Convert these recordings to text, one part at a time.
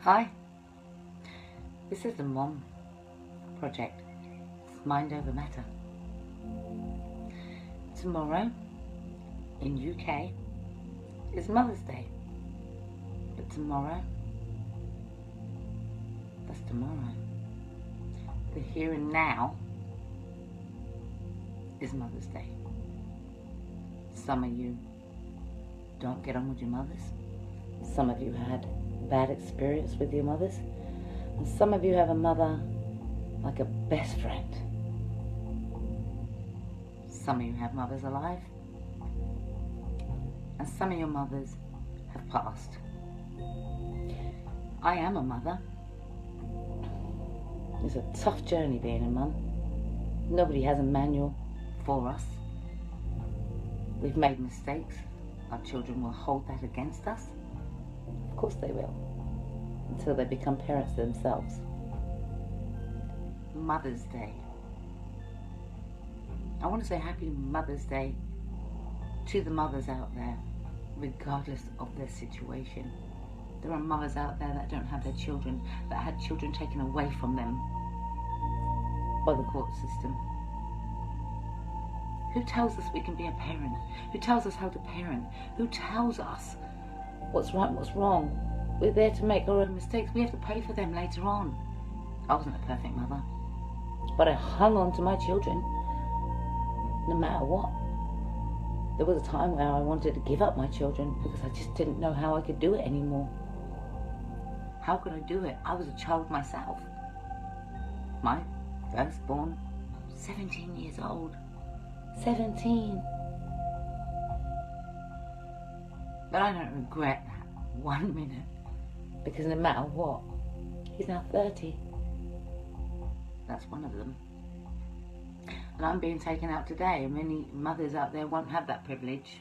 Hi, this is the Mom Project, Mind Over Matter. Tomorrow in UK is Mother's Day, but tomorrow, that's tomorrow. The here and now is Mother's Day. Some of you don't get on with your mothers. Some of you had bad experience with your mothers. And some of you have a mother like a best friend. Some of you have mothers alive. And some of your mothers have passed. I am a mother. It's a tough journey being a mum. Nobody has a manual for us. We've made mistakes. Our children will hold that against us. Of course they will, until they become parents themselves. Mother's Day. I want to say happy Mother's Day to the mothers out there, regardless of their situation. There are mothers out there that don't have their children, that had children taken away from them by the court system. Who tells us we can be a parent? Who tells us how to parent? Who tells us what's right and what's wrong? We're there to make our own mistakes. We have to pay for them later on. I wasn't a perfect mother, but I hung on to my children no matter what. There was a time where I wanted to give up my children because I just didn't know how I could do it anymore. How could I do it? I was a child myself. My firstborn, 17 years old. 17. But I don't regret that 1 minute, because no matter what, he's now 30. That's one of them. And I'm being taken out today, and many mothers out there won't have that privilege.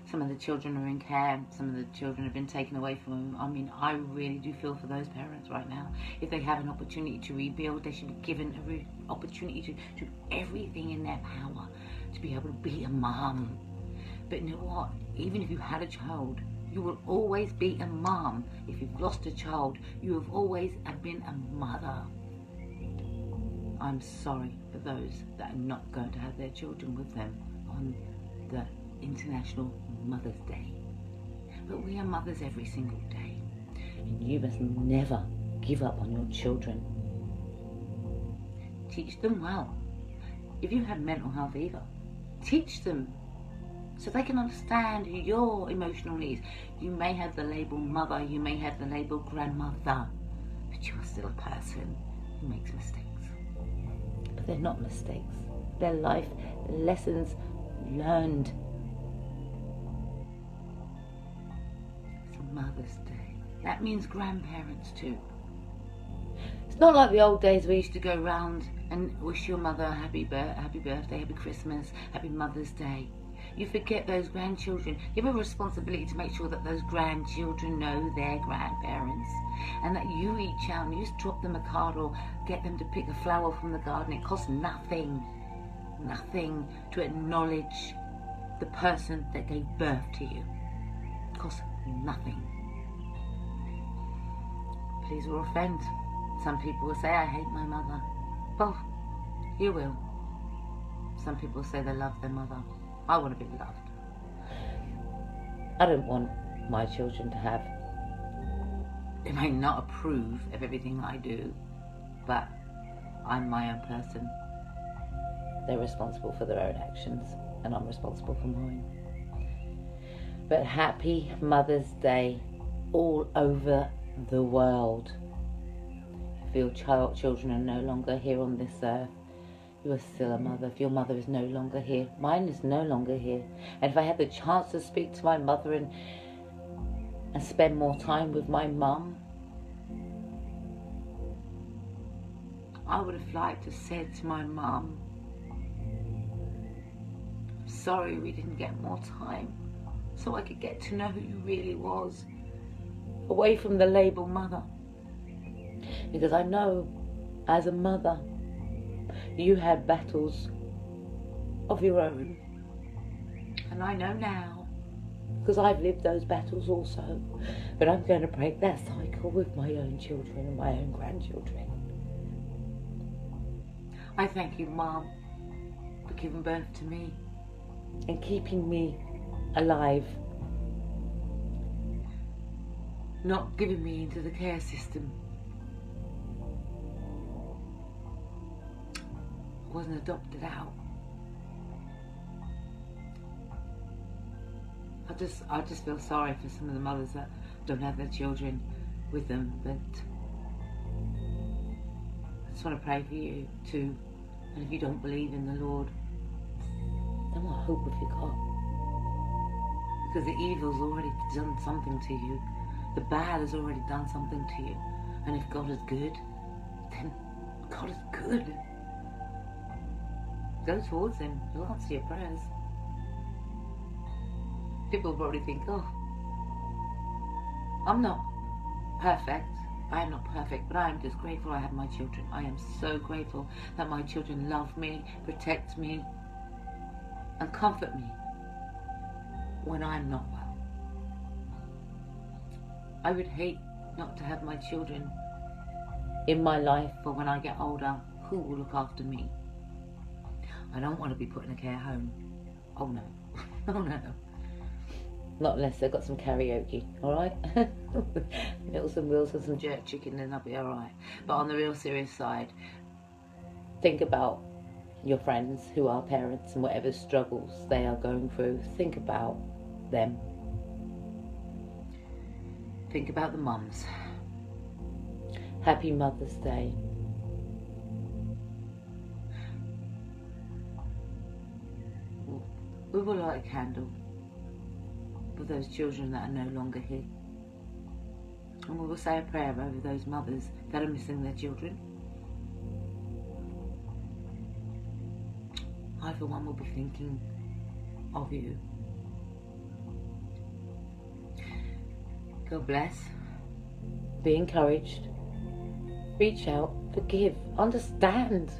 Some of the children are in care, some of the children have been taken away from them. I mean, I really do feel for those parents right now. If they have an opportunity to rebuild, they should be given an opportunity to do everything in their power to be able to be a mom. But you know what? Even if you had a child, you will always be a mom. If you've lost a child, you have always been a mother. I'm sorry for those that are not going to have their children with them on the International Mother's Day. But we are mothers every single day. And you must never give up on your children. Teach them well. If you have mental health either, teach them so they can understand your emotional needs. You may have the label mother, you may have the label grandmother, but you are still a person who makes mistakes. But they're not mistakes. They're life lessons learned. It's Mother's Day. That means grandparents too. It's not like the old days we used to go round and wish your mother a happy birthday, happy Christmas, happy Mother's Day. You forget those grandchildren. You have a responsibility to make sure that those grandchildren know their grandparents, and that you reach out and you just drop them a card or get them to pick a flower from the garden. It costs nothing to acknowledge the person that gave birth to you. It costs nothing. Please will offend. Some people will say, I hate my mother. Well, you will. Some people say they love their mother. I want to be loved. I don't want my children to have... They may not approve of everything I do, but I'm my own person. They're responsible for their own actions, and I'm responsible for mine. But happy Mother's Day all over the world. If your children are no longer here on this earth, you are still a mother. If your mother is no longer here, mine is no longer here. And if I had the chance to speak to my mother and spend more time with my mum, I would have liked to say to my mum, sorry we didn't get more time, so I could get to know who you really was, away from the label mother. Because I know, as a mother, you had battles of your own. And I know now, because I've lived those battles also, But I'm going to break that cycle with my own children and my own grandchildren. I thank you, Mom, for giving birth to me and keeping me alive. Not giving me into the care system. I wasn't adopted out. I just feel sorry for some of the mothers that don't have their children with them, but I just want to pray for you too. And if you don't believe in the Lord, then what hope have you got? Because the evil's already done something to you. The bad has already done something to you. And if God is good, then God is good. Go towards Him. He'll answer your prayers. People probably think, oh, I'm not perfect. I am not perfect, but I am just grateful I have my children. I am so grateful that my children love me, protect me, and comfort me when I'm not well. I would hate not to have my children in my life for when I get older. Who will look after me? I don't want to be put in a care home. Oh no. Oh no. Not unless they've got some karaoke, alright? Meals and Wheels and some jerk chicken, then I'll be alright. But on the real serious side, think about your friends who are parents and whatever struggles they are going through. Think about them. Think about the mums. Happy Mother's Day. We will light a candle for those children that are no longer here. And we will say a prayer over those mothers that are missing their children. I, for one, will be thinking of you. God bless. Be encouraged. Reach out. Forgive. Understand.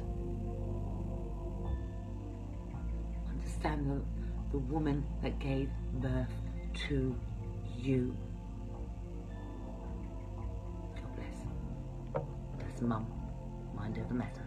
Understand the woman that gave birth to you. God bless. Bless Mum. Mind over matter.